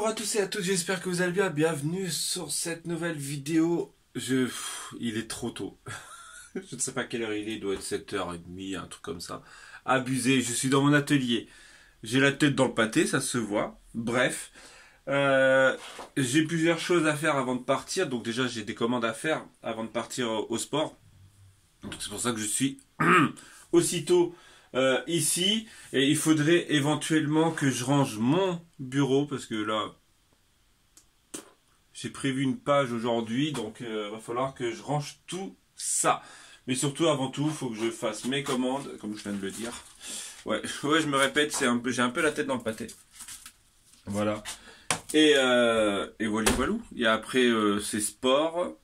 Bonjour à tous et à toutes, j'espère que vous allez bien. Bienvenue sur cette nouvelle vidéo. Il est trop tôt. Je ne sais pas quelle heure il doit être 7h30, un truc comme ça. Abusé, je suis dans mon atelier. J'ai la tête dans le pâté, ça se voit. Bref, j'ai plusieurs choses à faire avant de partir. Donc déjà, j'ai des commandes à faire avant de partir au sport. Donc c'est pour ça que je suis aussitôt ici. Et il faudrait éventuellement que je range mon bureau parce que là, j'ai prévu une page aujourd'hui. Donc va falloir que je range tout ça. Mais surtout, avant tout, il faut que je fasse mes commandes, comme je viens de le dire. Ouais, je me répète, j'ai un peu la tête dans le pâté. Voilà. Et voilà, voilà. Et après, c'est sport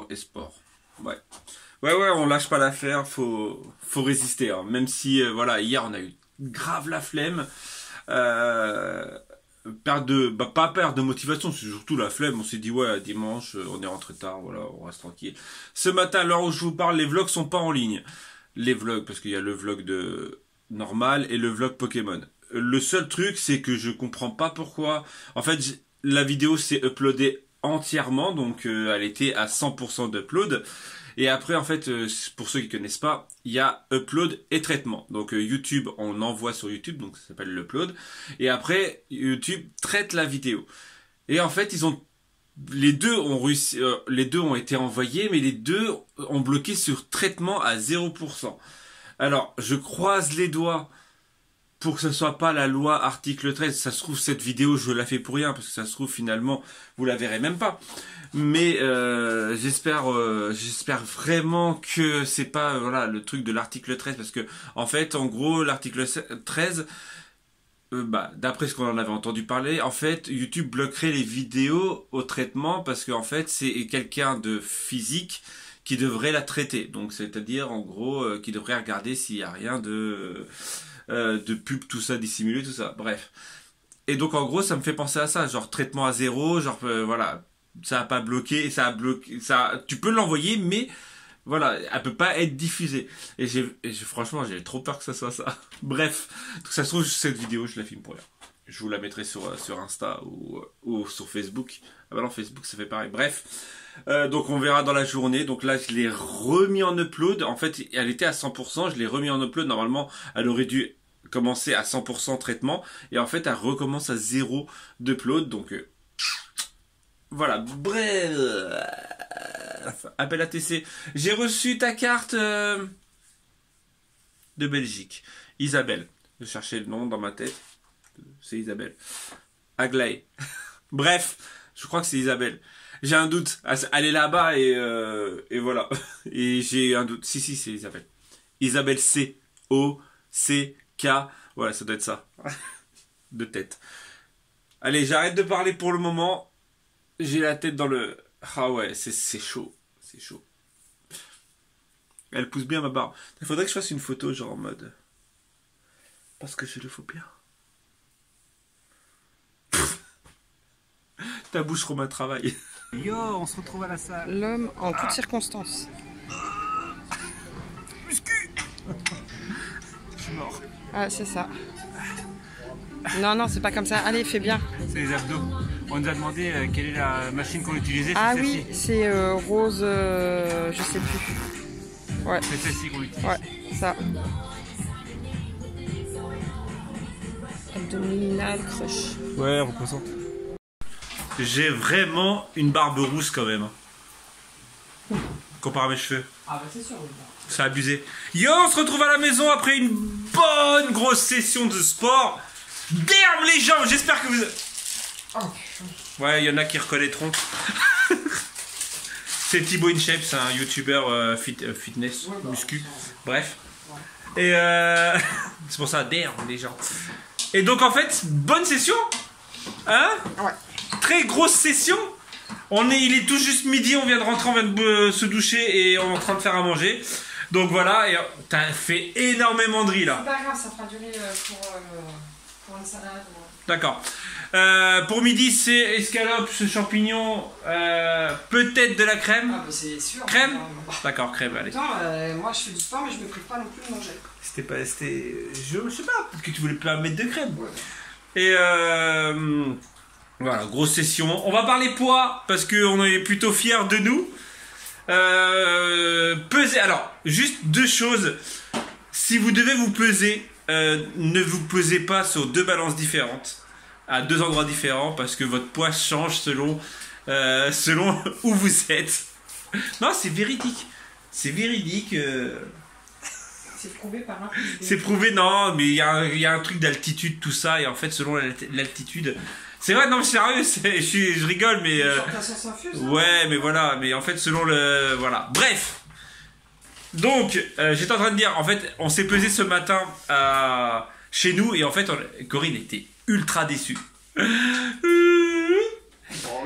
et sport. Ouais. Ouais, on lâche pas l'affaire, faut résister. Hein. Même si, voilà, hier, on a eu grave la flemme. Pas perte de motivation, c'est surtout la flemme. On s'est dit, ouais, dimanche, on est rentré tard, voilà, on reste tranquille. Ce matin, à l'heure où je vous parle, les vlogs sont pas en ligne. Les vlogs, parce qu'il y a le vlog de normal et le vlog Pokémon. Le seul truc, c'est que je comprends pas pourquoi. En fait, la vidéo s'est uploadée entièrement, donc elle était à 100% d'upload. Et après, en fait, pour ceux qui connaissent pas, il y a upload et traitement. Donc YouTube, on envoie sur YouTube, donc ça s'appelle l'upload. Et après, YouTube traite la vidéo. Et en fait, les deux ont été envoyés, mais les deux ont bloqué sur traitement à 0%. Alors, je croise les doigts pour que ce soit pas la loi article 13. Ça se trouve, cette vidéo, je la fais pour rien, parce que ça se trouve, finalement, vous la verrez même pas. Mais j'espère vraiment que c'est pas voilà le truc de l'article 13, parce que en fait, en gros, l'article 13, d'après ce qu'on en avait entendu parler, en fait, YouTube bloquerait les vidéos au traitement parce qu'en fait, c'est quelqu'un de physique qui devrait la traiter. Donc, c'est-à-dire, en gros, qui devrait regarder s'il y a rien de pub, tout ça, dissimulé, tout ça. Bref. Et donc, en gros, ça me fait penser à ça, genre traitement à zéro, genre voilà. Ça a pas bloqué, tu peux l'envoyer, mais voilà, elle peut pas être diffusée. Et franchement, j'ai trop peur que ça soit ça. Bref, donc ça se trouve, cette vidéo, je la filme pour rien. Je vous la mettrai sur Insta ou sur Facebook. Ah bah non, Facebook, ça fait pareil. Bref, donc on verra dans la journée. Donc là, je l'ai remis en upload. En fait, elle était à 100%, je l'ai remis en upload. Normalement, elle aurait dû commencer à 100% traitement. Et en fait, elle recommence à 0 d'upload. Donc voilà, bref, appel ATC. J'ai reçu ta carte de Belgique. Isabelle. Je cherchais le nom dans ma tête. C'est Isabelle. Aglaé. Bref, je crois que c'est Isabelle. J'ai un doute. Elle est là-bas et voilà. Et j'ai un doute. Si, c'est Isabelle. Isabelle C. O. C. K. Voilà, ça doit être ça. De tête. Allez, j'arrête de parler pour le moment. J'ai la tête dans le... Ah ouais, c'est chaud. C'est chaud. Elle pousse bien ma barbe. Il faudrait que je fasse une photo genre en mode... Parce que je le faut bien. Ta bouche rend un travail. Yo, on se retrouve à la salle. L'homme en toutes circonstances. Muscu. Je suis mort. Ah, c'est ça. Non, c'est pas comme ça. Allez, fais bien. C'est les abdos. On nous a demandé quelle est la machine qu'on utilisait. Ah oui, c'est rose, je sais plus. Ouais. C'est celle-ci qu'on utilise. Ouais, ça. Abdominal crush. Ouais, représente. J'ai vraiment une barbe rousse quand même. Comparé à mes cheveux. Ah bah c'est sûr. C'est abusé. Yo, on se retrouve à la maison après une bonne grosse session de sport. Damn les jambes, j'espère que vous... Ouais, il y en a qui reconnaîtront. C'est Thibaut InShape, c'est un youtubeur fitness, muscu, bref. Et c'est pour ça, damn les gens. Et donc en fait, bonne session. Hein? Ouais. Très grosse session. Il est tout juste midi, on vient de rentrer, on vient de se doucher et on est en train de faire à manger. Donc voilà, et t'as fait énormément de riz là. C'est pas grave, ça fera durer pour une salade. D'accord. Pour midi, c'est escalope, champignons, peut-être de la crème. Ah bah c'est sûr. Crème? D'accord, crème, allez. Attends, moi je fais du sport mais je me prive pas non plus de manger. Je sais pas, peut-être que tu voulais pas mettre de crème. Ouais. Et Voilà, grosse session. On va parler poids parce qu'on est plutôt fiers de nous. Peser. Alors, juste deux choses. Si vous devez vous peser, ne vous pesez pas sur deux balances différentes, à deux endroits différents, parce que votre poids change selon où vous êtes. Non, c'est véridique. C'est véridique. C'est prouvé par un. C'est prouvé, non, mais il y a un truc d'altitude, tout ça, et en fait, selon l'altitude. C'est vrai, non, mais sérieux, je rigole, mais. Ouais, mais voilà, mais en fait, selon le. Voilà. Bref! Donc, j'étais en train de dire, en fait, on s'est pesé ce matin chez nous, et en fait, Corinne était ultra déçue. Oh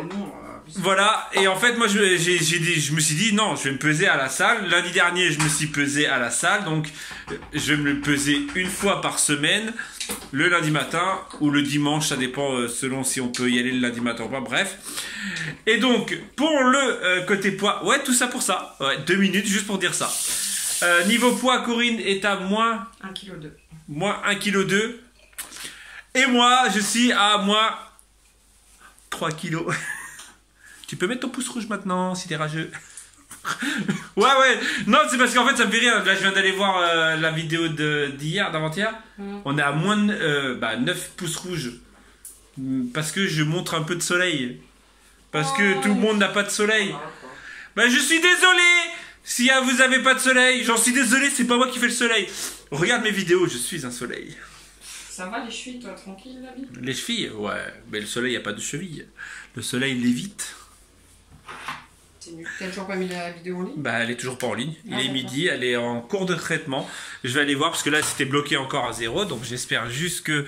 non. Voilà, et en fait, moi, je me suis dit, non, je vais me peser à la salle. Lundi dernier, je me suis pesé à la salle, donc je vais me peser une fois par semaine, le lundi matin ou le dimanche, ça dépend selon si on peut y aller le lundi matin ou pas, bref. Et donc, pour le côté poids, ouais, tout ça pour ça, ouais, 2 minutes juste pour dire ça. Niveau poids, Corinne est à moins 1,2 kg. Moins 1,2 kg. Et moi, je suis à moins 3 kg. Tu peux mettre ton pouce rouge maintenant, si t'es rageux. Ouais. Non, c'est parce qu'en fait, ça me fait rire. Là, je viens d'aller voir la vidéo d'hier, d'avant-hier. On est à moins de 9 pouces rouges. Parce que je montre un peu de soleil. Parce que tout le monde n'a pas de soleil. Bah, je suis désolé si vous avez pas de soleil. J'en suis désolé, c'est pas moi qui fais le soleil. Regarde mes vidéos, je suis un soleil. Ça va les chevilles, toi, tranquille, la vie? Les chevilles, ouais. Mais le soleil, il n'y a pas de chevilles. Le soleil l'évite. T'as toujours pas mis la vidéo en ligne? Bah, elle est toujours pas en ligne. Il est midi, elle est en cours de traitement. Je vais aller voir parce que là, c'était bloqué encore à 0. Donc, j'espère juste que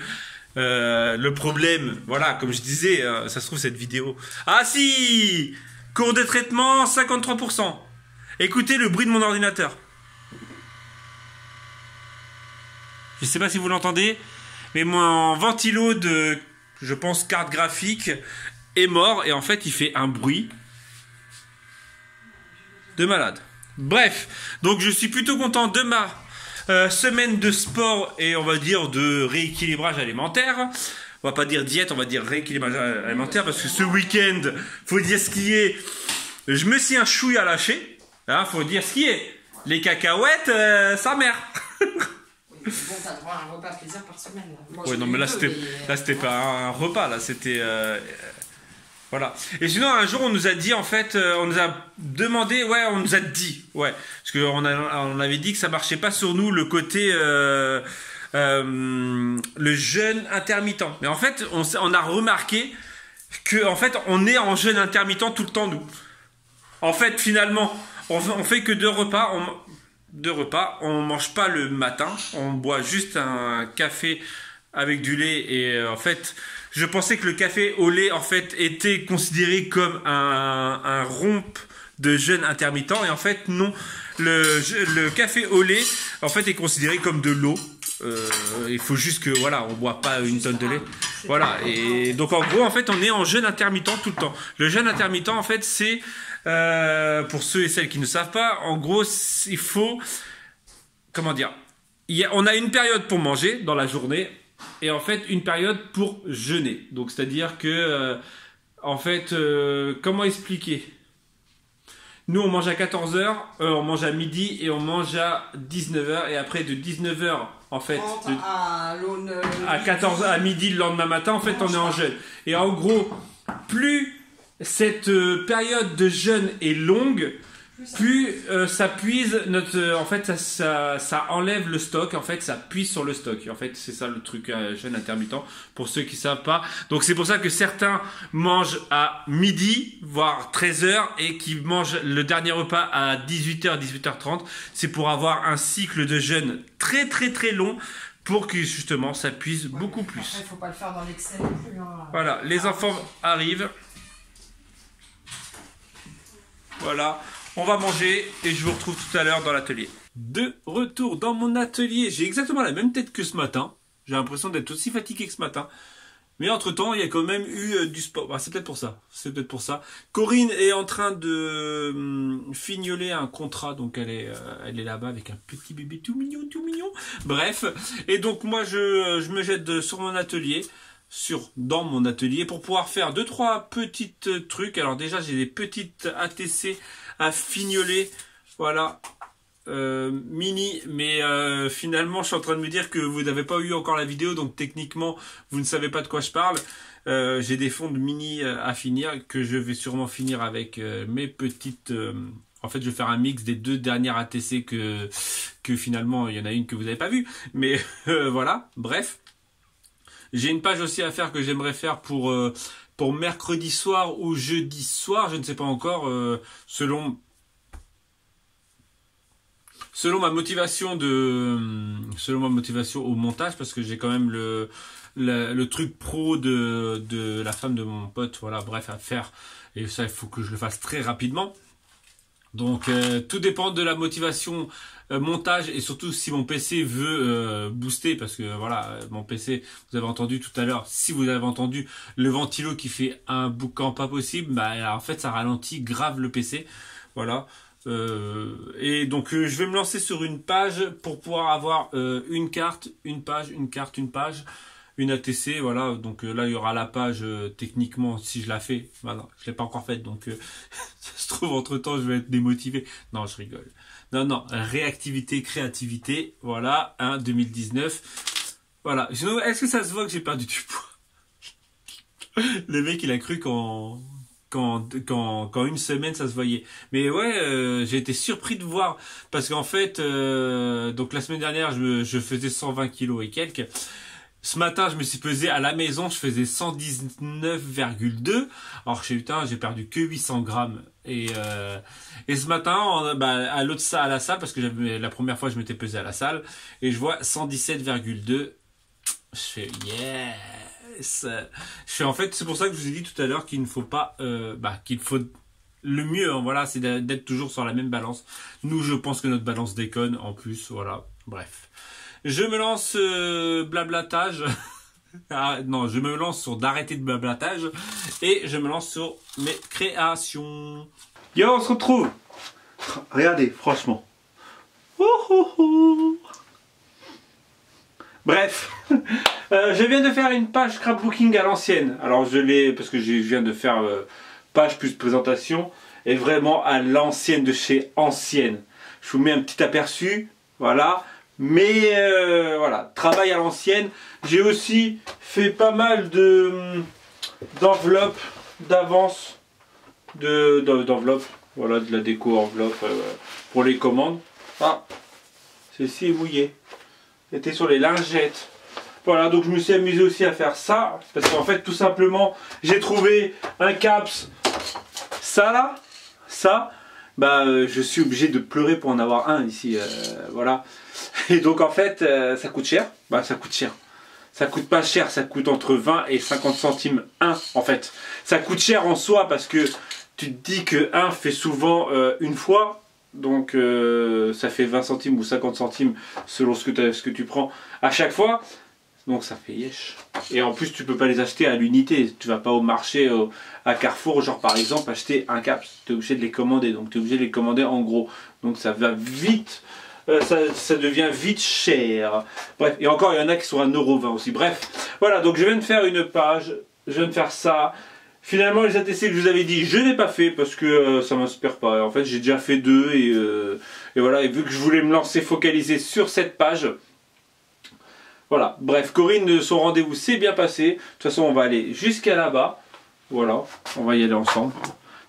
le problème, voilà, comme je disais, ça se trouve cette vidéo. Ah si! Cours de traitement, 53%. Écoutez le bruit de mon ordinateur. Je sais pas si vous l'entendez, mais mon ventilo de, je pense, carte graphique est mort et en fait, il fait un bruit de malade. Bref, donc je suis plutôt content de ma semaine de sport et on va dire de rééquilibrage alimentaire. On va pas dire diète, on va dire rééquilibrage alimentaire parce que ce week-end, faut dire ce qui est. Je me suis un chouïa lâché. Hein, faut dire ce qui est. Les cacahuètes, sa mère. Bon, t'as droit à un repas plaisir par semaine. Moi, ouais, non, mais là, c'était pas un repas, là, c'était. Voilà. Et sinon, un jour, on nous a dit, en fait, on nous a demandé, ouais, on nous a dit, ouais, parce qu'on avait dit que ça marchait pas sur nous, le côté, le jeûne intermittent. Mais en fait, on a remarqué que, en fait, on est en jeûne intermittent tout le temps, nous. En fait, finalement, on fait que 2 repas, on mange pas le matin, on boit juste un café avec du lait et en fait, je pensais que le café au lait en fait était considéré comme un rompe de jeûne intermittent et en fait non, le café au lait en fait est considéré comme de l'eau. Il faut juste que voilà, on boit pas une tonne de lait. Voilà, et donc en gros en fait on est en jeûne intermittent tout le temps. Le jeûne intermittent en fait c'est pour ceux et celles qui ne savent pas, en gros il faut, comment dire, on a une période pour manger dans la journée et en fait une période pour jeûner. Donc c'est à dire que en fait comment expliquer, nous on mange à 14h, on mange à midi et on mange à 19h et après de 19h en fait à 14h à midi le lendemain matin en fait on est en jeûne. Et en gros plus cette période de jeûne est longue, plus ça puise en fait ça enlève le stock, en fait ça puise sur le stock. En fait c'est ça le truc jeûne intermittent pour ceux qui savent pas. Donc c'est pour ça que certains mangent à midi voire 13h et qui mangent le dernier repas à 18h 18h30. C'est pour avoir un cycle de jeûne très très très long pour que justement ça puise beaucoup plus. Après, il faut pas le faire dans l'excès non plus. Hein. Voilà, les enfants arrivent. Voilà, on va manger et je vous retrouve tout à l'heure dans l'atelier. De retour dans mon atelier, j'ai exactement la même tête que ce matin. J'ai l'impression d'être aussi fatigué que ce matin. Mais entre temps, il y a quand même eu du sport. Ah, c'est peut-être pour ça. C'est peut-être pour ça. Corinne est en train de fignoler un contrat. Donc elle est là-bas avec un petit bébé tout mignon, tout mignon. Bref. Et donc moi, je me jette sur mon atelier. dans mon atelier pour pouvoir faire 2-3 petites trucs. Alors déjà j'ai des petites ATC à fignoler, voilà, mini, mais finalement je suis en train de me dire que vous n'avez pas eu encore la vidéo, donc techniquement vous ne savez pas de quoi je parle. J'ai des fonds de mini à finir que je vais sûrement finir avec mes petites... en fait je vais faire un mix des 2 dernières ATC que finalement il y en a une que vous n'avez pas vue, mais voilà, bref. J'ai une page aussi à faire que j'aimerais faire pour mercredi soir ou jeudi soir, je ne sais pas encore, selon ma motivation au montage, parce que j'ai quand même le truc pro de la femme de mon pote, voilà, bref, à faire, et ça il faut que je le fasse très rapidement. Donc tout dépend de la motivation montage, et surtout si mon PC veut booster, parce que voilà, mon PC, vous avez entendu tout à l'heure, si vous avez entendu le ventilo qui fait un boucan pas possible, bah en fait ça ralentit grave le PC, voilà. Et donc je vais me lancer sur une page pour pouvoir avoir une carte, une page, une ATC, voilà. Donc là il y aura la page techniquement si je la fais, voilà, je l'ai pas encore faite, donc ça se trouve entre temps je vais être démotivé. Non, je rigole. Non, réactivité, créativité, voilà, 2019. Voilà. Sinon, est-ce que ça se voit que j'ai perdu du poids? Le mec il a cru qu'en une semaine ça se voyait. Mais ouais, j'ai été surpris de voir, parce qu'en fait, donc la semaine dernière je faisais 120 kilos et quelques. Ce matin je me suis pesé à la maison, je faisais 119,2. Alors putain, j'ai perdu que 800 grammes. Et ce matin, à la salle, parce que la première fois je m'étais pesé à la salle, et je vois 117,2. Je fais yes. En fait, c'est pour ça que je vous ai dit tout à l'heure qu'il ne faut pas, qu'il faut le mieux, hein, voilà, c'est d'être toujours sur la même balance. Nous, je pense que notre balance déconne en plus, voilà. Bref, je me lance blablatage. Ah, non, je me lance sur d'arrêter de blablatage et je me lance sur mes créations. Yo, on se retrouve. Regardez, franchement. Bref, je viens de faire une page scrapbooking à l'ancienne. Alors je l'ai parce que je viens de faire page plus présentation, et vraiment à l'ancienne de chez ancienne. Je vous mets un petit aperçu, voilà. Mais voilà, travail à l'ancienne. J'ai aussi fait pas mal d'enveloppes d'avance, d'enveloppes, voilà, de la déco enveloppe pour les commandes. Ah, celle-ci est mouillée. C'était sur les lingettes. Voilà, donc je me suis amusé aussi à faire ça, parce qu'en fait tout simplement j'ai trouvé un caps, ça là, ça, je suis obligé de pleurer pour en avoir un ici, voilà. Et donc en fait ça coûte cher, ça coûte cher. Ça coûte pas cher, ça coûte entre 20 et 50 centimes un en fait. Ça coûte cher en soi parce que tu te dis que un fait souvent une fois, donc ça fait 20 centimes ou 50 centimes selon ce que tu prends à chaque fois. Donc ça fait yesh. Et en plus tu peux pas les acheter à l'unité. Tu vas pas au marché à Carrefour, genre par exemple acheter un caps. Tu es obligé de les commander. Donc tu es obligé de les commander en gros. Donc ça va vite. Ça devient vite cher. Bref, et encore il y en a qui sont à 1,20 € aussi. Bref, voilà, donc je viens de faire une page. Je viens de faire ça. Finalement les ATC que je vous avais dit, je n'ai pas fait parce que ça m'inspire pas. En fait j'ai déjà fait 2 et voilà. Et vu que je voulais me lancer focaliser sur cette page. Voilà, bref, Corinne, son rendez-vous s'est bien passé. De toute façon, on va aller jusqu'à là-bas. Voilà, on va y aller ensemble.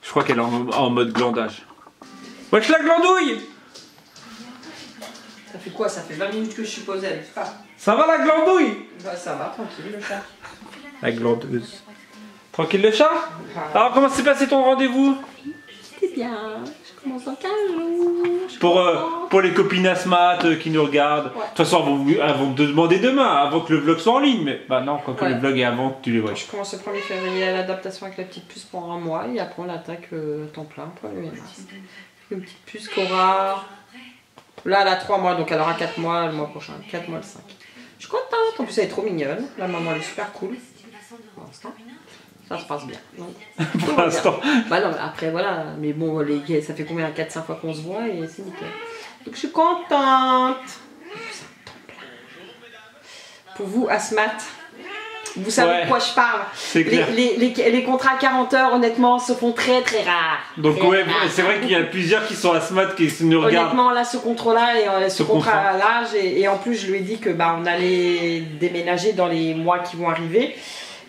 Je crois qu'elle est en mode glandage. Wesh la glandouille! Ça fait quoi? Ça fait 20 minutes que je suis posée avec ça. Ça va la glandouille? Bah ça va, tranquille le chat. La glandeuse. Tranquille le chat? Alors comment s'est passé ton rendez-vous? C'était bien, je commence dans 15 jours. Pour les copines asthmates qui nous regardent. Ouais. De toute façon, elles vont te demander demain, avant que le vlog soit en ligne. Mais bah non, quand le vlog est avant, tu les vois. Je commence le 1er février à l'adaptation avec la petite puce pour un mois. Et après on attaque temps plein pour le mars. Une petite puce qu'aura... Là elle a 3 mois, donc elle aura 4 mois le mois prochain. 4 mois le 5. Je suis contente, en plus elle est trop mignonne. La maman elle est super cool. Pour l'instant. Ça se passe bien. Donc, pour l'instant. Bah non, après voilà. Mais bon, ça fait combien? 4-5 fois qu'on se voit et c'est nickel. Donc je suis contente. Pour vous, asthmates, Vous savez de quoi je parle. C'est clair. Les contrats à 40 heures, honnêtement, se font très très rares. Donc très ouais, rares. c'est vrai qu'il y a plusieurs qui sont asthmates qui nous regardent. Honnêtement, là, ce contrat-là et Ce contrat. contrat-là, et en plus, je lui ai dit que on allait déménager dans les mois qui vont arriver.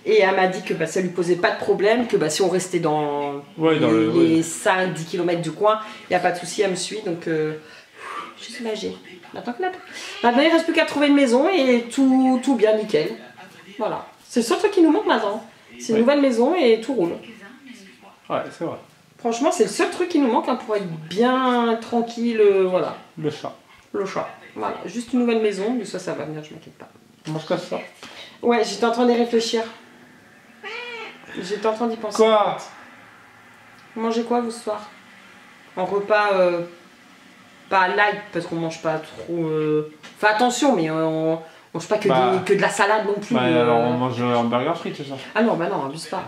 Et elle m'a dit que ça lui posait pas de problème, que si on restait dans, les 5-10 km du coin, il n'y a pas de souci, elle me suit. Donc, je suis soulagée. Maintenant, il ne reste plus qu'à trouver une maison et tout bien nickel. Voilà. C'est le seul truc qui nous manque maintenant. C'est une nouvelle maison et tout roule. Ouais, c'est vrai. Franchement, c'est le seul truc qui nous manque pour être bien tranquille. Voilà. Le chat. Le chat. Voilà. Juste une nouvelle maison, mais ça va venir, je m'inquiète pas. On mange quoi ça? Ouais, j'étais en train d'y réfléchir. J'étais en train d'y penser. Quoi? Vous mangez quoi vous ce soir? En repas pas light parce qu'on mange pas trop. Enfin attention, mais on mange pas que de la salade non plus. Alors on mange un burger frites, c'est ça? Ah non, non, abuse pas.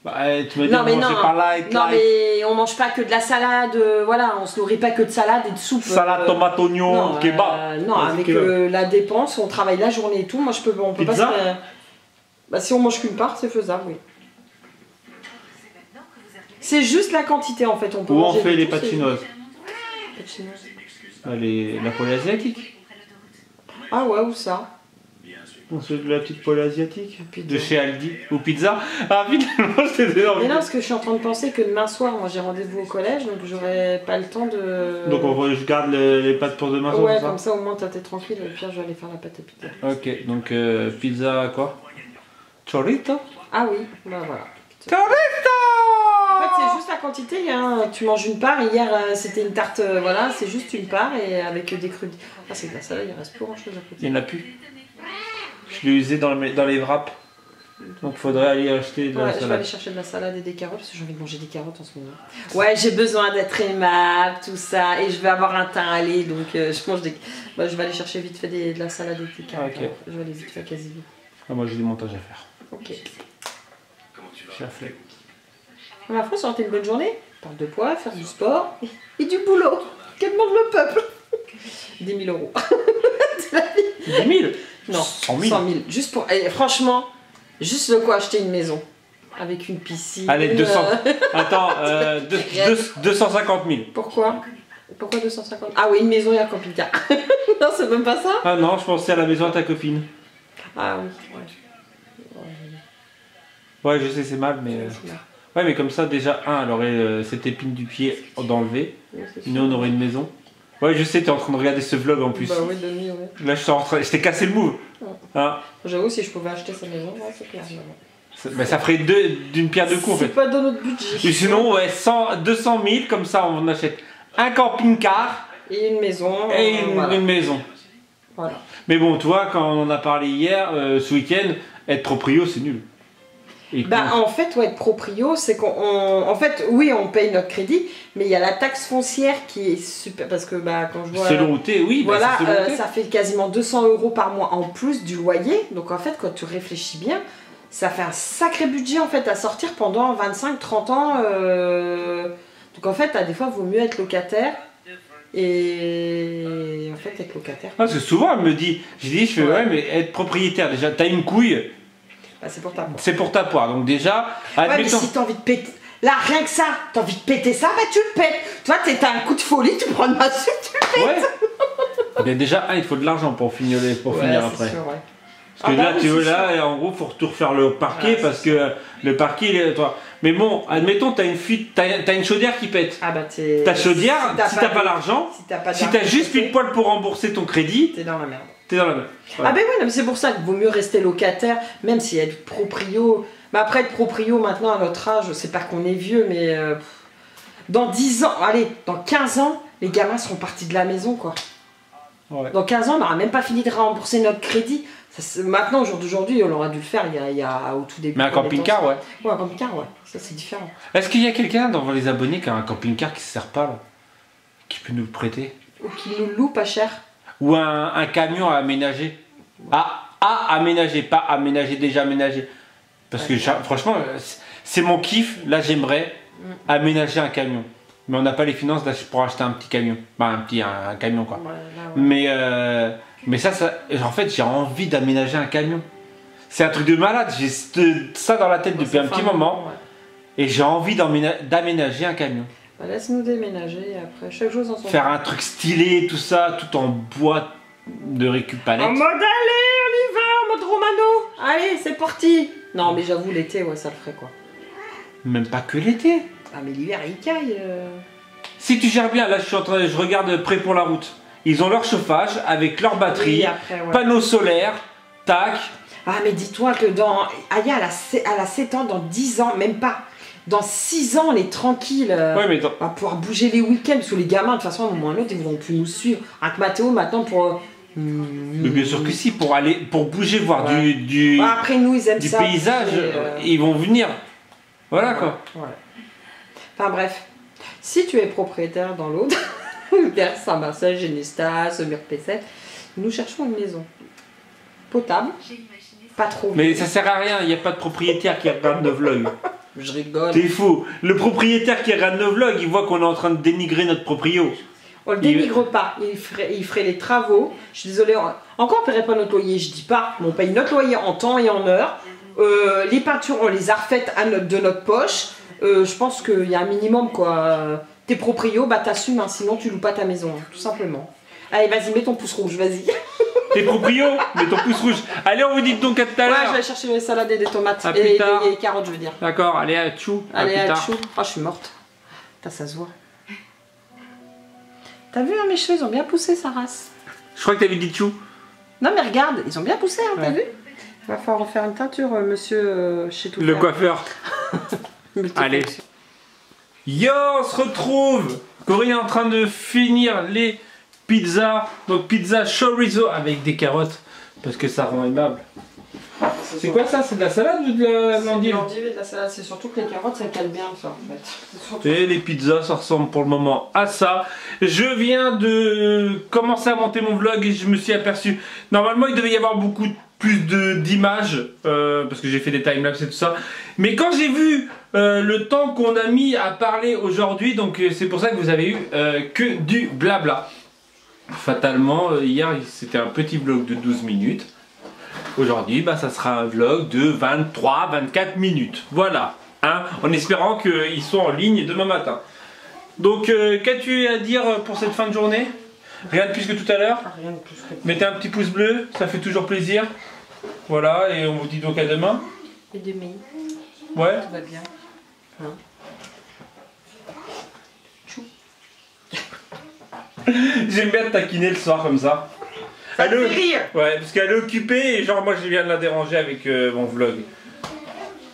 Tu m'as dit on mangeait pas light. Non, mais on mange pas que de la salade, voilà, on se nourrit pas que de salade et de soupe. Salade, tomate, oignon, kebab. Non, avec la dépense, on travaille la journée et tout. Moi, on peut Pizza? pas se... si on mange qu'une part, c'est faisable, oui. C'est juste la quantité en fait. On peut Où on manger fait de les tout, pâtes chinoises? La pôle asiatique. Ah ouais, où ça? On fait de la petite pôle asiatique. Pizza. De chez Aldi. Ou pizza. Ah finalement c'était énorme. Mais non, parce que je suis en train de penser que demain soir, moi j'ai rendez-vous au collège, donc j'aurai pas le temps de... Donc je garde les pâtes pour demain soir. Ouais, ça comme ça au moins t'es tranquille, et puis je vais aller faire la pâte à pizza. Ok, donc pizza quoi? Chorito? Ah oui, bah voilà. Chorito! En fait, c'est juste la quantité, hein. Tu manges une part, hier c'était une tarte, voilà, c'est juste une part et avec des crudits. Ah, c'est de la salade, il reste plus grand chose à côté. Il n'y en a plus. Je l'ai usé dans les wraps. Donc faudrait aller acheter de la Je vais salade. aller chercher de la salade et des carottes parce que j'ai envie de manger des carottes en ce moment. Ouais, j'ai besoin d'être aimable, tout ça, et je vais avoir un teint allé, donc je mange des. Bah, je vais aller chercher vite fait de la salade et des carottes. Ok. Je vais aller vite fait quasi vite. Ah, moi j'ai du montage à faire. Ok. J'ai la flemme. Ma foi, ça aurait été une bonne journée. Parle de poids, faire du sport et du boulot. Que demande le peuple? 10 000 euros. 10 000? Non, 100 000. 100 000. Juste pour. Franchement, juste de quoi acheter une maison. Avec une piscine. Allez, 200. Attends, 250 000. Pourquoi? Pourquoi 250? Ah oui, une maison et un camping-car. Non, c'est même pas ça? Ah non, je pensais à la maison à ta copine. Ah oui, Ouais, je sais, c'est mal, mais. Ouais, mais comme ça, déjà, elle aurait cette épine du pied d'enlever. Nous, on aurait une maison. Ouais, je sais, t'es en train de regarder ce vlog en plus. Bah oui, de nuit, ouais. Là, je t'ai cassé le move. Hein? J'avoue, si je pouvais acheter sa maison, ouais, c'est clair. Ça ferait d'une pierre deux coups en fait. C'est pas dans notre budget. Et sinon, ouais, 200 000, comme ça, on achète un camping-car Et une maison. et voilà. une maison. Voilà. Mais bon, toi, quand on en a parlé hier, ce week-end, être proprio, c'est nul. Et En fait, être proprio, c'est en fait, oui, on paye notre crédit, mais il y a la taxe foncière qui est super. Parce que quand je vois. selon où t'es, oui, Voilà, c'est selon où t'es. ça fait quasiment 200 € par mois en plus du loyer. Donc en fait, quand tu réfléchis bien, ça fait un sacré budget en fait à sortir pendant 25-30 ans. Donc en fait, des fois, il vaut mieux être locataire. Et en fait, être locataire. Parce que souvent, elle me dit, je fais ouais, mais être propriétaire, déjà, t'as une couille, C'est pour ta poire. c'est pour ta poire. Donc déjà, Ouais, mais admettons. si t'as envie de péter. Là, rien que ça, t'as envie de péter ça, tu le pètes. Toi, t'as un coup de folie, tu prends une massue, tu le pètes. Ouais. Mais déjà, il faut de l'argent pour finir après. Sûr, ouais. Parce que là, oui, tu veux c'est là, et en gros, faut tout refaire le parquet Ouais, parce que le parquet, il est toi. Mais bon, admettons, t'as une fuite, t'as une chaudière qui pète. Ah bah t'es. Ta chaudière, si t'as pas l'argent, Si t'as pas si d'argent t'as juste de plus de côté, poils pour rembourser ton crédit, t'es dans la merde. t'es dans la merde. Ah ben oui, non, mais c'est pour ça qu'il vaut mieux rester locataire, même s'il y a du proprio. Mais après, être proprio maintenant à notre âge, c'est pas qu'on est vieux, mais dans 10 ans, allez, dans 15 ans, les gamins seront partis de la maison, quoi. Ouais. Dans 15 ans, on n'aura même pas fini de rembourser notre crédit. Maintenant, au jour d'aujourd'hui, on aurait dû le faire il y a au tout début. Mais un camping-car, ouais. Ouais, un camping-car, ouais. Ça, c'est différent. Est-ce qu'il y a quelqu'un dans les abonnés qui a un camping-car qui se sert pas là, qui peut nous le prêter? Ou qui nous loue pas cher. Ou un camion à aménager? À aménager, pas aménager, déjà aménager. Parce que franchement, c'est mon kiff. Là, j'aimerais aménager un camion. Mais on n'a pas les finances pour acheter un petit camion. Bah, un camion quoi. Ouais, là, ouais. Mais ça, en fait, j'ai envie d'aménager un camion. C'est un truc de malade. J'ai ça dans la tête depuis un petit moment. Ouais. Et j'ai envie d'aménager un camion. Bah, laisse-nous déménager et après, chaque chose en son Faire un truc stylé, tout ça, tout en bois de récup-palette. En mode allez, on y va, en mode Romano. Allez, c'est parti. Non, mais j'avoue, l'été, ouais, ça le ferait quoi. Même pas que l'été. Ah, mais l'hiver, il caille. Si tu gères bien, là je regarde prêt pour la route. Ils ont leur chauffage avec leur batterie, Oui, après, ouais. panneaux solaires, tac. Ah, mais dis-toi que dans. Aya, elle a 7 ans, dans 10 ans, même pas. Dans 6 ans, elle est tranquille. Ouais, mais On va pouvoir bouger les week-ends, parce que les gamins, de toute façon, à un moment ou à un autre, ils vont plus nous suivre. Avec Mathéo, maintenant, pour. Mais bien sûr que si, pour bouger, voir Ouais. du Ouais, après, nous, ils aiment du ça. paysage, bouger, ils vont venir. Voilà quoi. Ouais. Enfin bref, si tu es propriétaire dans l'autre, vers Saint-Marcel, Genestas, Murpessel, nous cherchons une maison potable, pas trop. Mais ça sert à rien, il n'y a pas de propriétaire qui regarde nos vlogs. Je rigole. T'es fou. Le propriétaire qui regarde nos vlogs, il voit qu'on est en train de dénigrer notre proprio. On le dénigre pas, il ferait les travaux. Je suis désolée, encore on paierait pas notre loyer, je dis pas, mais on paye notre loyer en temps et en heure. Les peintures, on les a refaites de notre poche. Je pense qu'il y a un minimum quoi. T'es proprio, bah t'assumes, hein, sinon tu loues pas ta maison, hein, tout simplement. Allez, vas-y, mets ton pouce rouge, vas-y. T'es proprio, mais ton pouce rouge. Allez, on vous dit donc à tout à Ouais, l'heure. je vais chercher les salades et des tomates. À plus Et tard. les carottes, je veux dire. D'accord, allez, à tchou. À Allez, plus à tard. chou. Oh, je suis morte. Putain, ça se voit. T'as vu, hein, mes cheveux, ils ont bien poussé, sa race. Je crois que t'avais dit tchou. Non, mais regarde, ils ont bien poussé, hein, t'as Ouais. vu? Il va falloir refaire une teinture, monsieur, chez tout Le faire. coiffeur. Allez. Yo, on se retrouve. Corinne est en train de finir les pizzas. Donc pizza chorizo avec des carottes. Parce que ça rend aimable. C'est quoi ça? C'est de la salade ou de l'endive? L'endive et de la salade, c'est surtout que les carottes, ça cale bien, ça, en fait. C'est surtout- Et les pizzas, ça ressemble pour le moment à ça. Je viens de commencer à monter mon vlog et je me suis aperçu. Normalement, il devait y avoir beaucoup plus d'images parce que j'ai fait des timelapses et tout ça. Mais quand j'ai vu le temps qu'on a mis à parler aujourd'hui, donc c'est pour ça que vous avez eu que du blabla. Fatalement, hier c'était un petit vlog de 12 minutes. Aujourd'hui, bah, ça sera un vlog de 23-24 minutes. Voilà. Hein, en espérant qu'ils soient en ligne demain matin. Donc, qu'as-tu à dire pour cette fin de journée? Rien de plus que tout à l'heure. Ah, rien de plus que... Mettez un petit pouce bleu, ça fait toujours plaisir. Voilà, et on vous dit donc à demain. Et demi, Ouais. tout va bien. Hein? Chou. J'aime bien te taquiner le soir comme ça. Ça me fait rire. Ouais, parce qu'elle est occupée et genre moi je viens de la déranger avec mon vlog.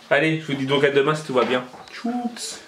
Allez, je vous dis donc à demain si tout va bien. Tchoups.